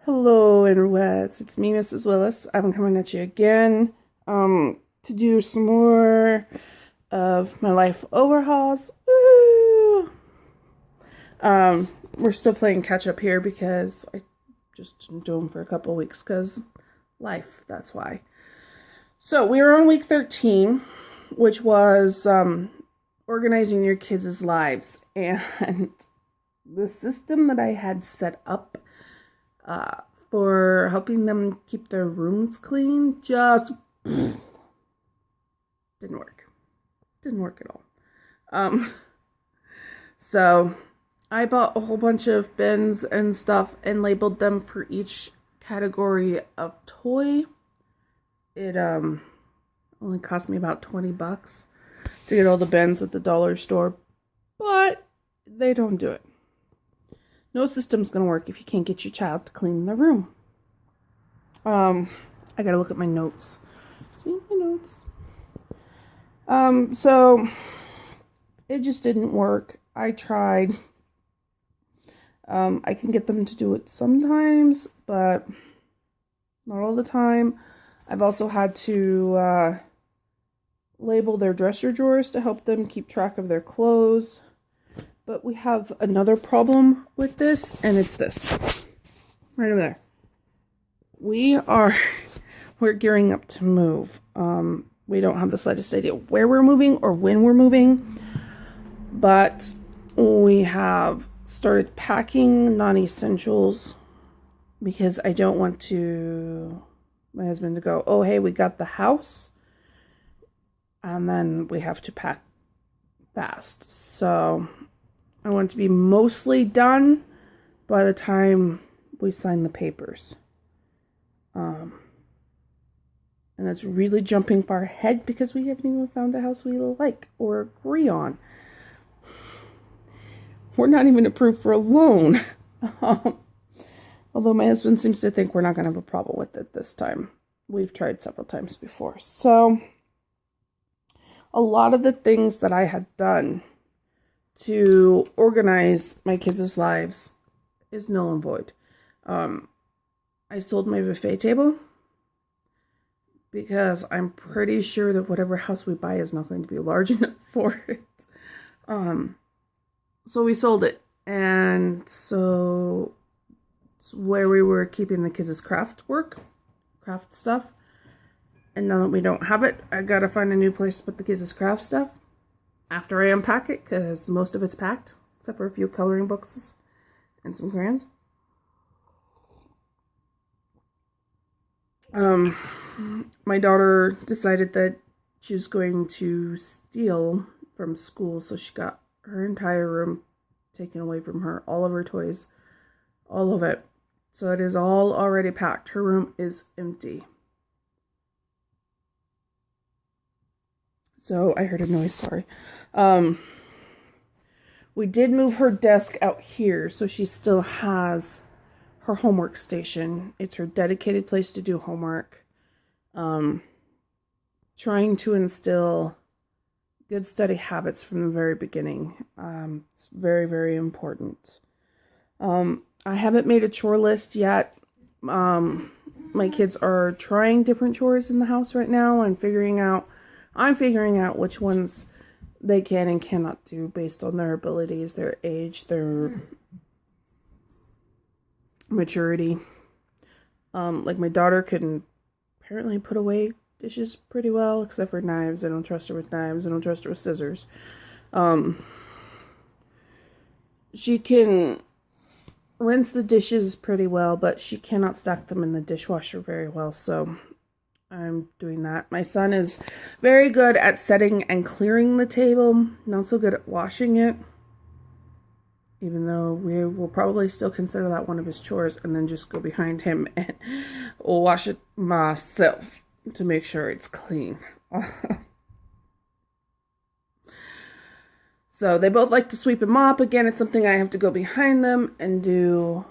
Hello, interwebs. It's me, Mrs. Willis. I'm coming at you again to do some more of my life overhauls. Woo! We're still playing catch up here because I just didn't do them for a couple of weeks because life, that's why. So we were on week 13, which was organizing your kids' lives, and the system that I had set up for helping them keep their rooms clean just didn't work. Didn't work at all. So I bought a whole bunch of bins and stuff and labeled them for each category of toy. It only cost me about $20 to get all the bins at the dollar store, but they don't do it. No system's gonna work if you can't get your child to clean the room. I gotta look at my notes. See my notes. So it just didn't work. I tried. I can get them to do it sometimes, but not all the time. I've also had to label their dresser drawers to help them keep track of their clothes. But we have another problem with this, and it's this. Right over there. We're gearing up to move. We don't have the slightest idea where we're moving or when we're moving. But we have started packing non-essentials because I don't want my husband to go, oh, hey, we got the house. And then we have to pack fast. So I want to be mostly done by the time we sign the papers. And that's really jumping far ahead because we haven't even found a house we like or agree on. We're not even approved for a loan. Although my husband seems to think we're not going to have a problem with it this time. We've tried several times before. So a lot of the things that I had done to organize my kids' lives is null and void. I sold my buffet table because I'm pretty sure that whatever house we buy is not going to be large enough for it. So we sold it, and so it's where we were keeping the kids' craft stuff. And now that we don't have it, I gotta find a new place to put the kids' craft stuff after I unpack it, because most of it's packed, except for a few coloring books and some crayons. My daughter decided that she was going to steal from school, so she got her entire room taken away from her, all of her toys, all of it. So it is all already packed. Her room is empty. So I heard a noise, sorry. We did move her desk out here, so she still has her homework station. It's her dedicated place to do homework. Trying to instill good study habits from the very beginning. It's very, very important. I haven't made a chore list yet. My kids are trying different chores in the house right now and I'm figuring out which ones they can and cannot do based on their abilities, their age, their maturity. Like my daughter can apparently put away dishes pretty well, except for knives. I don't trust her with knives. I don't trust her with scissors. She can rinse the dishes pretty well, but she cannot stack them in the dishwasher very well, so I'm doing that. My son is very good at setting and clearing the table, not so good at washing it, even though we will probably still consider that one of his chores, and then just go behind him and wash it myself to make sure it's clean. So they both like to sweep and mop. Again, it's something I have to go behind them and do.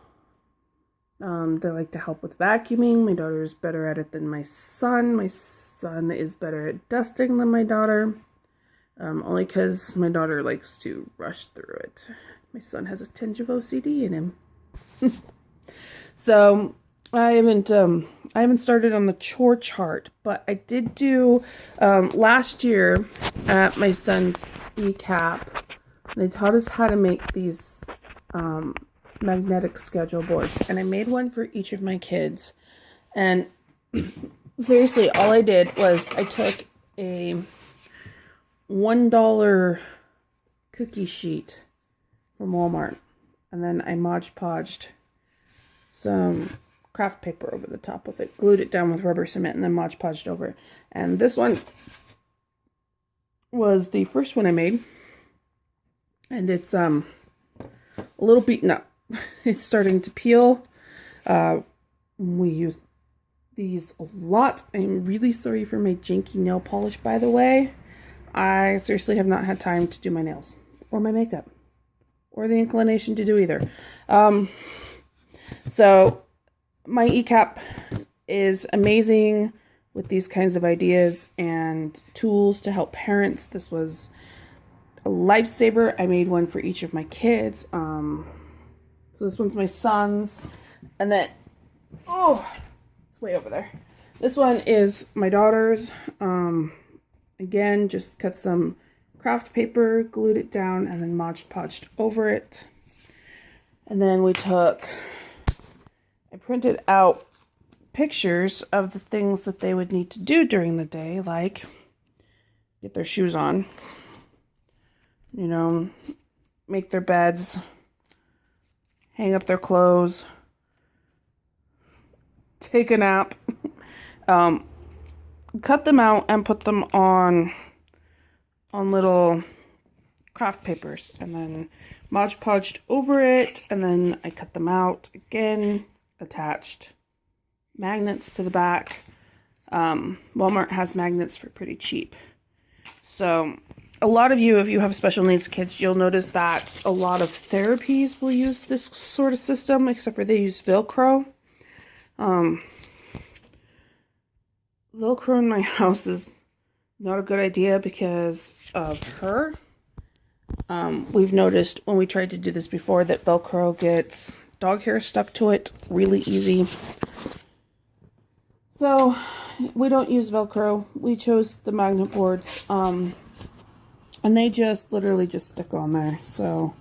They like to help with vacuuming. My daughter is better at it than my son. My son is better at dusting than my daughter. Only because my daughter likes to rush through it. My son has a tinge of OCD in him. So I haven't started on the chore chart, but I did do last year at my son's ECAP. They taught us how to make these magnetic schedule boards, and I made one for each of my kids. And seriously, all I did was I took a $1 cookie sheet from Walmart, and then I Mod Podged some craft paper over the top of it, glued it down with rubber cement, and then Mod Podged over it. And this one was the first one I made, and it's a little beaten up. It's starting to peel. We use these a lot. I'm really sorry for my janky nail polish, by the way. I seriously have not had time to do my nails or my makeup or the inclination to do either. So my ECAP is amazing with these kinds of ideas and tools to help parents. This was a lifesaver. I made one for each of my kids. So this one's my son's, and then, oh, it's way over there. This one is my daughter's. Again, just cut some craft paper, glued it down, and then Mod Podged over it. And then I printed out pictures of the things that they would need to do during the day, like get their shoes on, make their beds, hang up their clothes, take a nap, cut them out and put them on little craft papers, and then Mod Podged over it, and then I cut them out again, attached magnets to the back. Walmart has magnets for pretty cheap. So a lot of you, if you have special needs kids, you'll notice that a lot of therapies will use this sort of system, except for they use Velcro. Velcro in my house is not a good idea because of her. We've noticed when we tried to do this before that Velcro gets dog hair stuck to it really easy. So we don't use Velcro. We chose the magnet boards, and they just literally just stick on there. So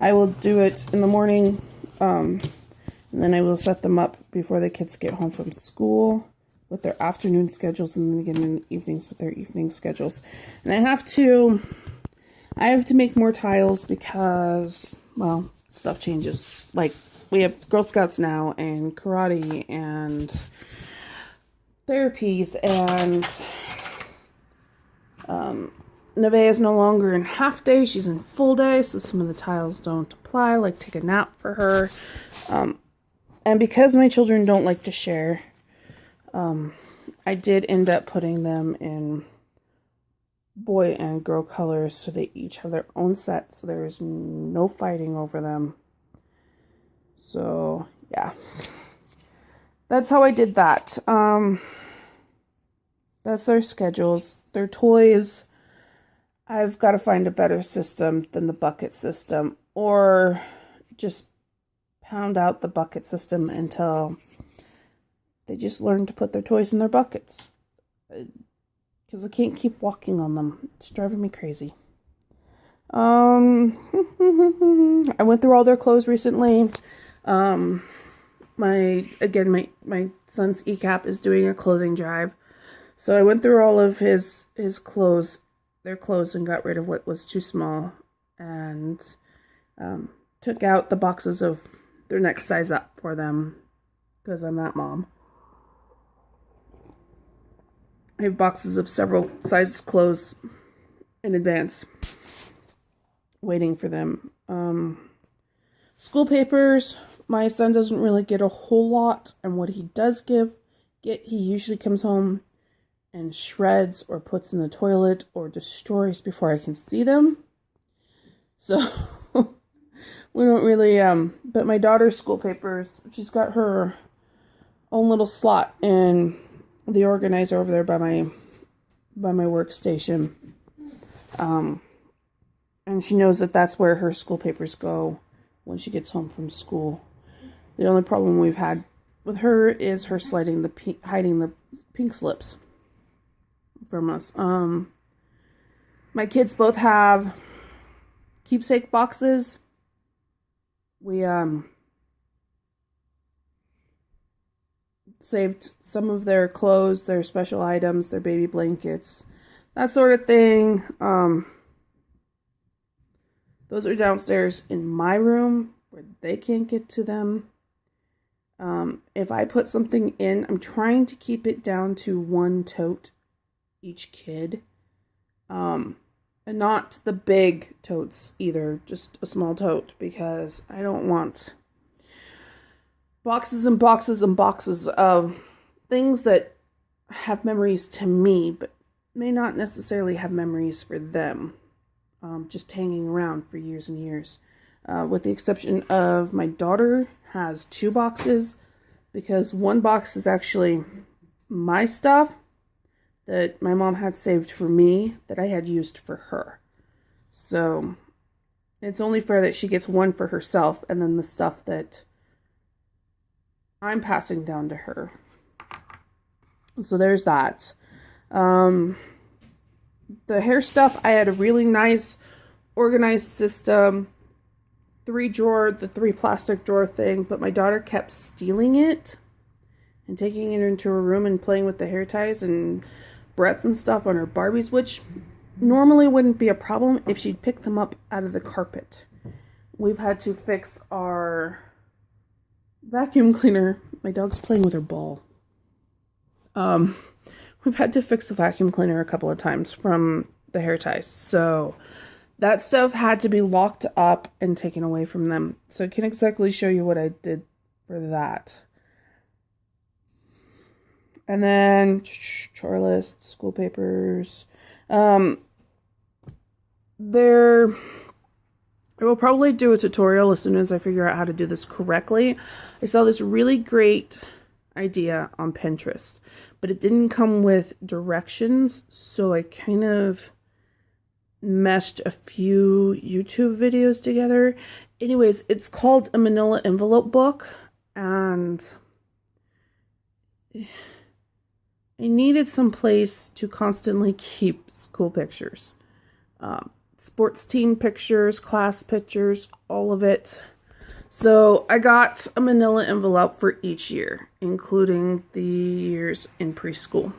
I will do it in the morning, and then I will set them up before the kids get home from school with their afternoon schedules, and then again in the evenings with their evening schedules. And I have to make more tiles because, well, stuff changes. Like, we have Girl Scouts now, and karate, and therapies, and Nevaeh is no longer in half day, she's in full day, so some of the tiles don't apply, like take a nap for her. And because my children don't like to share, I did end up putting them in boy and girl colors, so they each have their own set, so there is no fighting over them. So yeah, that's how I did that. That's their schedules. Their toys, I've got to find a better system than the bucket system, or just pound out the bucket system until they just learn to put their toys in their buckets. Because I can't keep walking on them. It's driving me crazy. I went through all their clothes recently. My son's ECAP is doing a clothing drive. So I went through all of his clothes, their clothes, and got rid of what was too small. And took out the boxes of their next size up for them. Because I'm that mom. I have boxes of several sizes clothes in advance, waiting for them. School papers, my son doesn't really get a whole lot, and what he does get, he usually comes home and shreds or puts in the toilet or destroys before I can see them. So we don't really, but my daughter's school papers, she's got her own little slot in the organizer over there by my workstation. And she knows that that's where her school papers go when she gets home from school. The only problem we've had with her is her hiding the pink slips from us. My kids both have keepsake boxes. We saved some of their clothes, their special items, their baby blankets, that sort of thing. Those are downstairs in my room where they can't get to them. If I put something in, I'm trying to keep it down to one tote each kid. And not the big totes either, just a small tote, because I don't want boxes and boxes and boxes of things that have memories to me, but may not necessarily have memories for them, just hanging around for years and years. With the exception of my daughter has 2 boxes, because one box is actually my stuff that my mom had saved for me that I had used for her. So it's only fair that she gets one for herself, and then the stuff that I'm passing down to her. So there's that. The hair stuff, I had a really nice organized system. 3 plastic drawer thing, but my daughter kept stealing it and taking it into her room and playing with the hair ties and barrettes and stuff on her Barbies, which normally wouldn't be a problem if she'd pick them up out of the carpet. We've had to fix our vacuum cleaner. My dog's playing with her ball. We've had to fix the vacuum cleaner a couple of times from the hair ties. So that stuff had to be locked up and taken away from them. So I can't exactly show you what I did for that. And then chore list, school papers. I will probably do a tutorial as soon as I figure out how to do this correctly. I saw this really great idea on Pinterest, but it didn't come with directions, so I kind of meshed a few YouTube videos together. Anyways, it's called a manila envelope book, and I needed some place to constantly keep school pictures. Sports team pictures, class pictures, all of it. So I got a manila envelope for each year, including the years in preschool,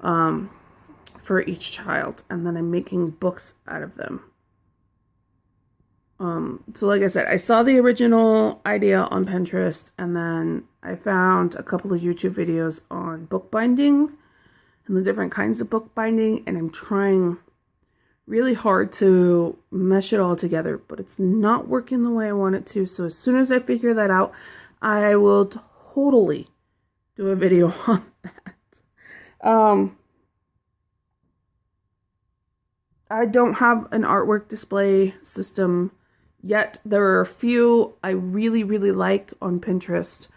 for each child. And then I'm making books out of them. So like I said, I saw the original idea on Pinterest, and then I found a couple of YouTube videos on bookbinding and the different kinds of bookbinding, and I'm trying really hard to mesh it all together, but it's not working the way I want it to. So as soon as I figure that out, I will totally do a video on that. I don't have an artwork display system yet. There are a few I really, really like on Pinterest,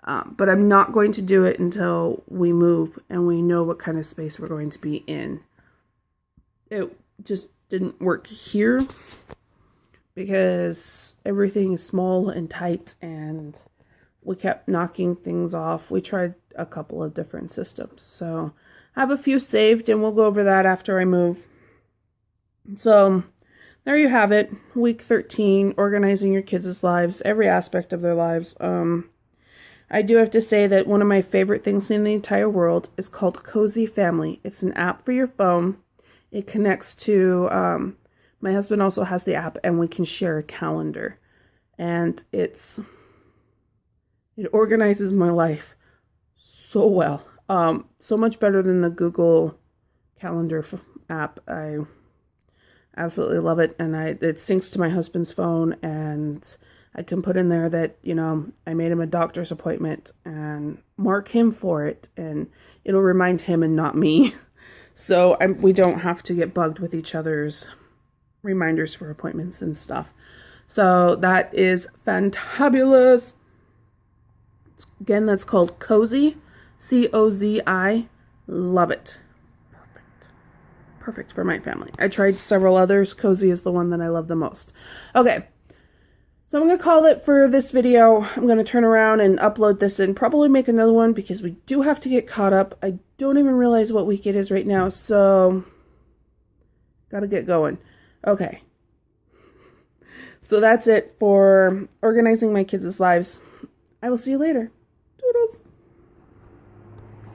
but I'm not going to do it until we move and we know what kind of space we're going to be in. It just didn't work here because everything is small and tight, and we kept knocking things off. We tried a couple of different systems, so I have a few saved, and we'll go over that after I move. So there you have it. Week 13, organizing your kids' lives, every aspect of their lives. I do have to say that one of my favorite things in the entire world is called Cozy Family. It's an app for your phone. It connects to, my husband also has the app, and we can share a calendar. And it organizes my life so well. So much better than the Google Calendar app. I absolutely love it. And it syncs to my husband's phone, and I can put in there that, I made him a doctor's appointment and mark him for it, and it'll remind him and not me. So we don't have to get bugged with each other's reminders for appointments and stuff. So that is fantabulous. Again, that's called Cozy, C-O-Z-I. Love it. Perfect for my family. I tried several others. Cozy is the one that I love the most. Okay. So I'm going to call it for this video. I'm going to turn around and upload this and probably make another one because we do have to get caught up. I don't even realize what week it is right now, so got to get going. Okay. So that's it for organizing my kids' lives. I will see you later.